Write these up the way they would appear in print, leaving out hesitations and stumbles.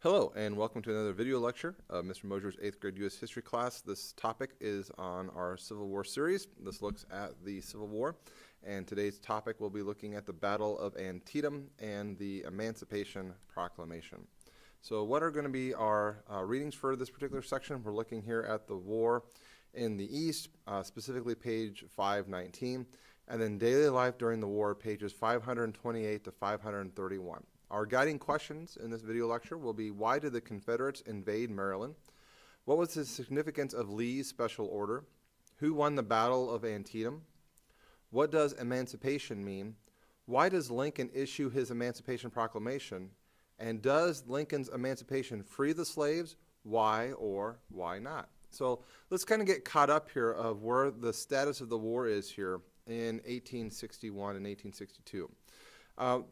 Hello, and welcome to another video lecture of Mr. Mosier's 8th grade U.S. history class. This topic is on our Civil War series. This looks at the Civil War, and today's topic will be looking at the Battle of Antietam and the Emancipation Proclamation. So what are going to be our readings for this particular section? We're looking here at the war in the East, specifically page 519, and then daily life during the war, pages 528 to 531. Our guiding questions in this video lecture will be: why did the Confederates invade Maryland? What was the significance of Lee's special order? Who won the Battle of Antietam? What does emancipation mean? Why does Lincoln issue his Emancipation Proclamation? And does Lincoln's emancipation free the slaves? Why or why not? So let's kind of get caught up here of where the status of the war is here in 1861 and 1862.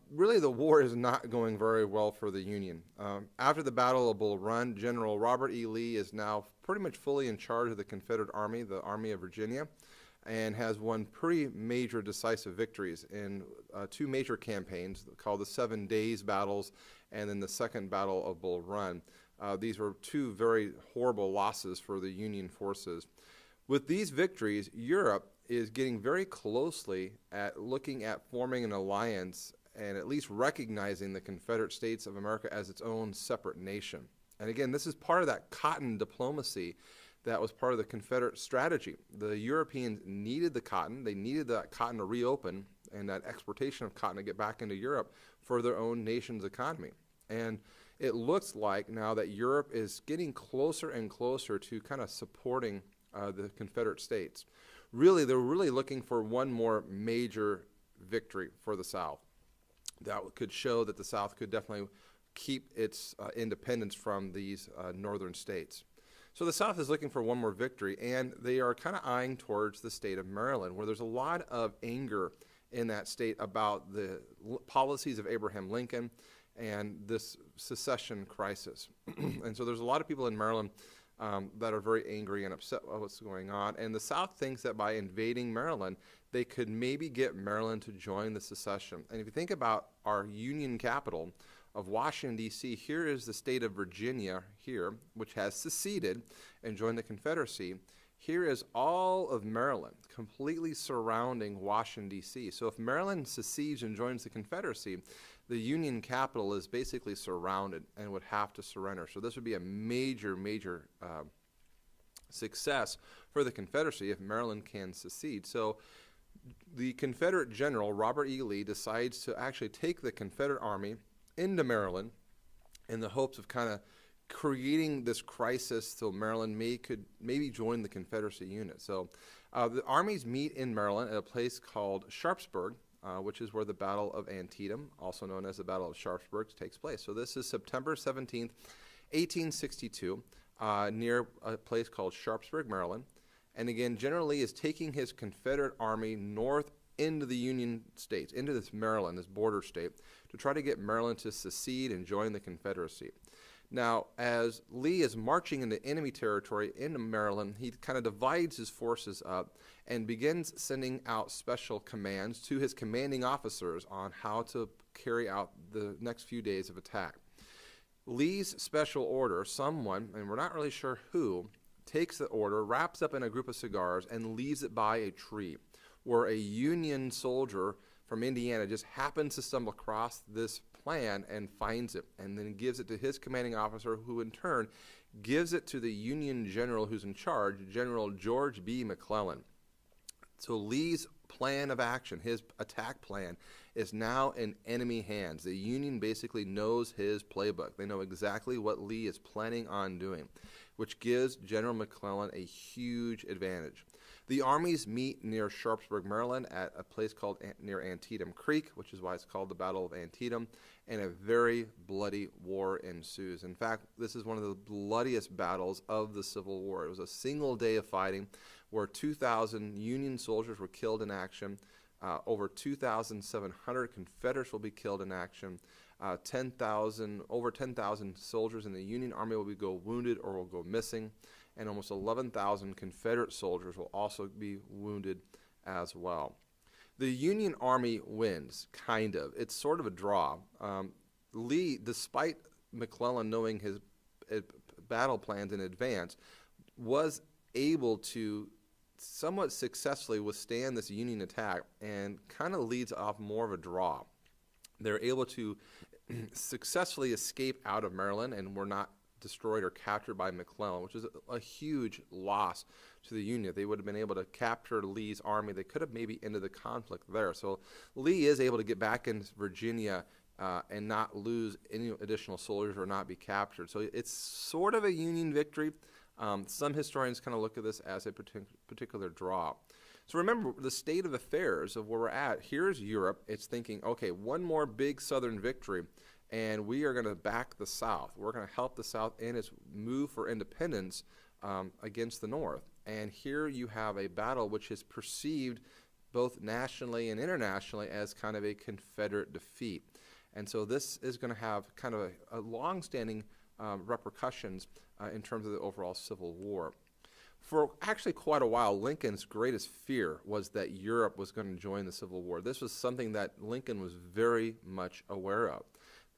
Really, the war is not going very well for the Union. After the Battle of Bull Run, General Robert E. Lee is now pretty much fully in charge of the Confederate Army, the Army of Virginia, and has won pretty major decisive victories in two major campaigns called the 7 Days Battles and then the Second Battle of Bull Run. These were two very horrible losses for the Union forces. With these victories, Europe is getting very closely at looking at forming an alliance and at least recognizing the Confederate States of America as its own separate nation. And again, this is part of that cotton diplomacy that was part of the Confederate strategy. The Europeans needed the cotton. They needed that cotton to reopen and that exportation of cotton to get back into Europe for their own nation's economy. And it looks like now that Europe is getting closer and closer to kind of supporting the Confederate States. Really, they're really looking for one more major victory for the South that could show that the South could definitely keep its independence from these northern states. So the South is looking for one more victory, and they are kind of eyeing towards the state of Maryland, where there's a lot of anger in that state about the policies of Abraham Lincoln and this secession crisis. And so there's a lot of people in Maryland that are very angry and upset with what's going on. And the South thinks that by invading Maryland, they could maybe get Maryland to join the secession. And if you think about our Union capital of Washington, D.C., here is the state of Virginia here, which has seceded and joined the Confederacy. Here is all of Maryland, completely surrounding Washington, D.C. So if Maryland secedes and joins the Confederacy, the Union capital is basically surrounded and would have to surrender. So this would be a major, major success for the Confederacy if Maryland can secede. So the Confederate General, Robert E. Lee, decides to actually take the Confederate Army into Maryland in the hopes of kind of creating this crisis so Maryland could maybe join the Confederacy unit. So the armies meet in Maryland at a place called Sharpsburg, which is where the Battle of Antietam, also known as the Battle of Sharpsburg, takes place. So this is September 17th, 1862, near a place called Sharpsburg, Maryland. And again, General Lee is taking his Confederate Army north into the Union states, into this Maryland, this border state, to try to get Maryland to secede and join the Confederacy. Now, as Lee is marching into enemy territory into Maryland, he kind of divides his forces up and begins sending out special commands to his commanding officers on how to carry out the next few days of attack. Lee's special order, someone, and we're not really sure who, takes the order, wraps up in a group of cigars, and leaves it by a tree, where a Union soldier from Indiana just happens to stumble across this plan and finds it, and then gives it to his commanding officer, who in turn gives it to the Union general who's in charge, General George B. McClellan. So Lee's plan of action, his attack plan, is now in enemy hands. The Union basically knows his playbook. They know exactly what Lee is planning on doing, which gives General McClellan a huge advantage. The armies meet near Sharpsburg, Maryland, at a place called near Antietam Creek, which is why it's called the Battle of Antietam, and a very bloody war ensues. In fact, this is one of the bloodiest battles of the Civil War. It was a single day of fighting where 2,000 Union soldiers were killed in action. Over 2,700 Confederates will be killed in action. Over 10,000 soldiers in the Union Army will go wounded or will go missing, and almost 11,000 Confederate soldiers will also be wounded as well. The Union Army wins, kind of. It's sort of a draw. Lee, despite McClellan, knowing his battle plans in advance, was able to somewhat successfully withstand this Union attack and kind of leads off more of a draw. They're able to successfully escape out of Maryland and were not destroyed or captured by McClellan, which is a huge loss to the Union. They would have been able to capture Lee's army. They could have maybe ended the conflict there. So Lee is able to get back into Virginia and not lose any additional soldiers or not be captured. So it's sort of a Union victory. Some historians kind of look at this as a particular draw. So remember the state of affairs of where we're at. Here's Europe. It's thinking, okay, one more big Southern victory, and we are going to back the South. We're going to help the South in its move for independence against the North. And here you have a battle which is perceived both nationally and internationally as kind of a Confederate defeat. And so this is going to have kind of a long-standing repercussions in terms of the overall Civil War. For actually quite a while, Lincoln's greatest fear was that Europe was going to join the Civil War. This was something that Lincoln was very much aware of.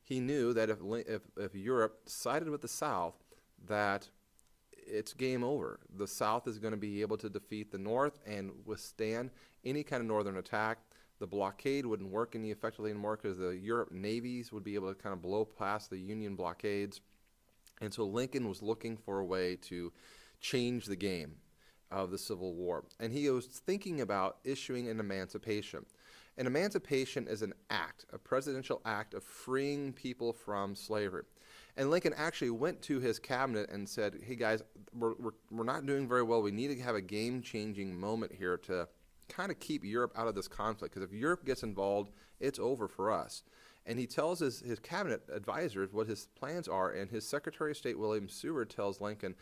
He knew that if Europe sided with the South, that it's game over. The South is going to be able to defeat the North and withstand any kind of northern attack. The blockade wouldn't work any effectively anymore because the Europe navies would be able to kind of blow past the Union blockades. And so Lincoln was looking for a way to change the game of the Civil War. And he was thinking about issuing an emancipation. An emancipation is an act, a presidential act of freeing people from slavery. And Lincoln actually went to his cabinet and said, hey guys, we're not doing very well. We need to have a game-changing moment here to kind of keep Europe out of this conflict, because if Europe gets involved, it's over for us. And he tells his cabinet advisors what his plans are, and his Secretary of State, William Seward, tells Lincoln,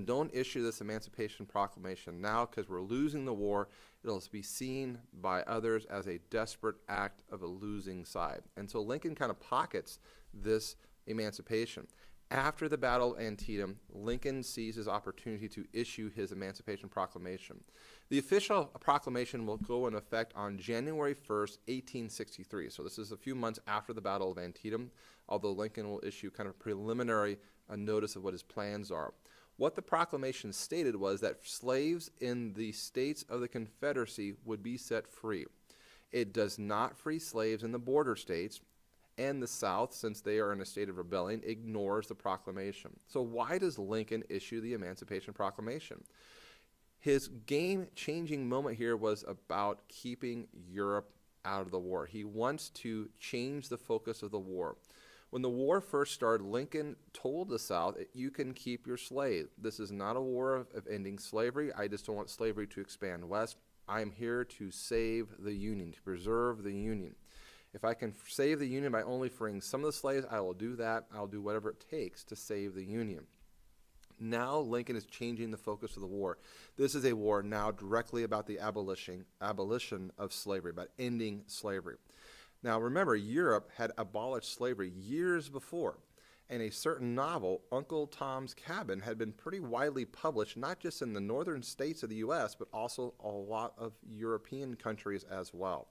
don't issue this Emancipation Proclamation now because we're losing the war. It'll be seen by others as a desperate act of a losing side. And so Lincoln kind of pockets this emancipation. After the Battle of Antietam, Lincoln sees his opportunity to issue his Emancipation Proclamation. The official proclamation will go in effect on January 1st, 1863. So this is a few months after the Battle of Antietam, although Lincoln will issue kind of a preliminary notice of what his plans are. What the proclamation stated was that slaves in the states of the Confederacy would be set free. It does not free slaves in the border states, and the South, since they are in a state of rebellion, ignores the proclamation. So why does Lincoln issue the Emancipation Proclamation? His game-changing moment here was about keeping Europe out of the war. He wants to change the focus of the war. When the war first started, Lincoln told the South, you can keep your slaves. This is not a war of ending slavery. I just don't want slavery to expand west. I'm here to save the Union, to preserve the Union. If I can save the Union by only freeing some of the slaves, I will do that. I'll do whatever it takes to save the Union. Now Lincoln is changing the focus of the war. This is a war now directly about the abolition of slavery, about ending slavery. Now remember, Europe had abolished slavery years before, and a certain novel, Uncle Tom's Cabin, had been pretty widely published, not just in the northern states of the U.S., but also a lot of European countries as well.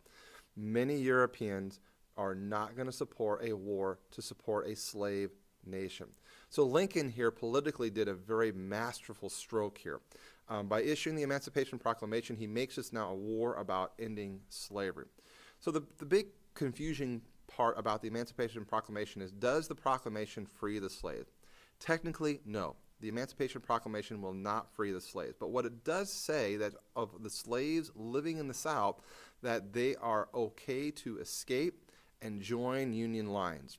Many Europeans are not going to support a war to support a slave nation. So Lincoln here politically did a very masterful stroke here. By issuing the Emancipation Proclamation, he makes this now a war about ending slavery. So the big confusing part about the Emancipation Proclamation is, does the proclamation free the slaves? Technically, no. The Emancipation Proclamation will not free the slaves. But what it does say that of the slaves living in the South, that they are okay to escape and join Union lines.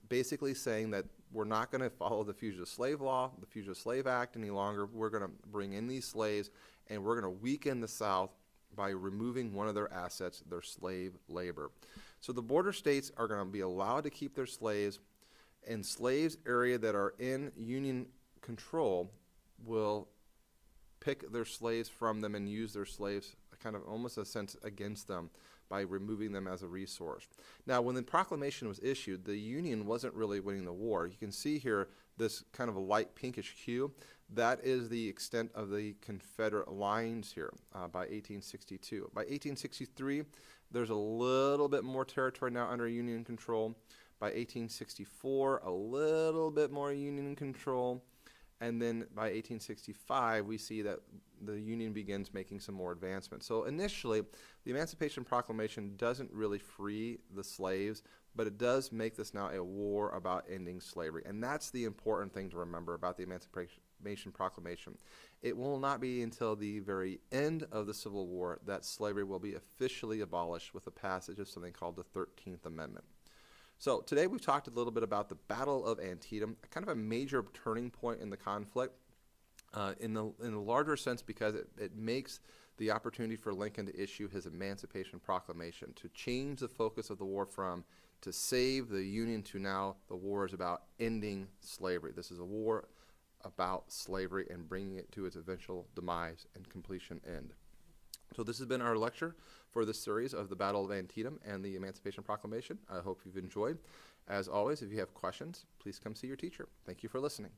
Basically saying that we're not going to follow the Fugitive Slave Law, the Fugitive Slave Act any longer. We're going to bring in these slaves, and we're going to weaken the South by removing one of their assets, their slave labor. So the border states are going to be allowed to keep their slaves, and slaves area that are in Union control will pick their slaves from them and use their slaves kind of almost a sense against them by removing them as a resource. Now, when the proclamation was issued, the Union wasn't really winning the war. You can see here this kind of a light pinkish hue. That is the extent of the Confederate lines here by 1862. By 1863, there's a little bit more territory now under Union control, By 1864, a little bit more Union control. And then by 1865, we see that the Union begins making some more advancements. So initially, the Emancipation Proclamation doesn't really free the slaves, but it does make this now a war about ending slavery. And that's the important thing to remember about the Emancipation Proclamation. It will not be until the very end of the Civil War that slavery will be officially abolished with the passage of something called the 13th Amendment. So today we've talked a little bit about the Battle of Antietam, kind of a major turning point in the conflict in the larger sense because it makes the opportunity for Lincoln to issue his Emancipation Proclamation, to change the focus of the war from to save the Union to now the war is about ending slavery. This is a war about slavery and bringing it to its eventual demise and completion end. So this has been our lecture for this series of the Battle of Antietam and the Emancipation Proclamation. I hope you've enjoyed. As always, if you have questions, please come see your teacher. Thank you for listening.